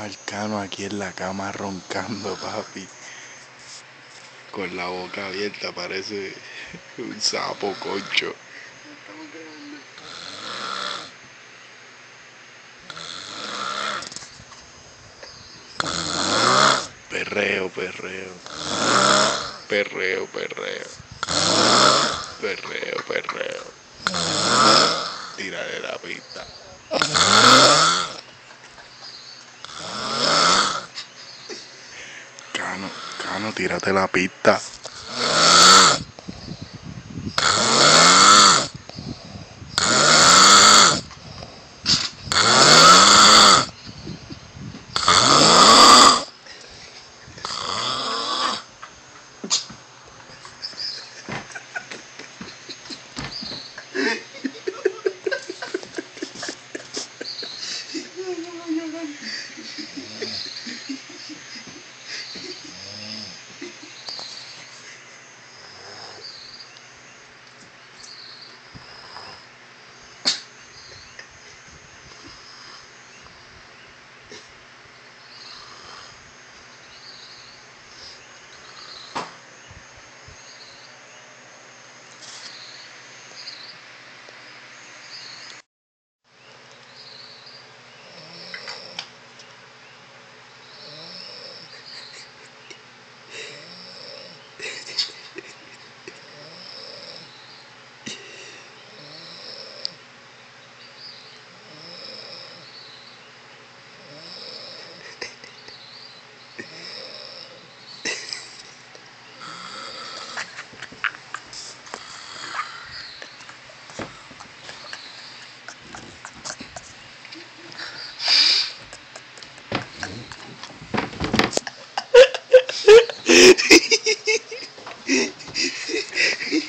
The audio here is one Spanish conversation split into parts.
al Cano aquí en la cama roncando, papi. Con la boca abierta, parece un sapo, concho. Perreo, perreo. Perreo, perreo. Perreo, perreo. Tira de la pista. Cano, tírate la pista.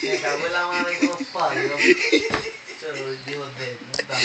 Me cago en la mano y los palos. Se lo dijo de puta.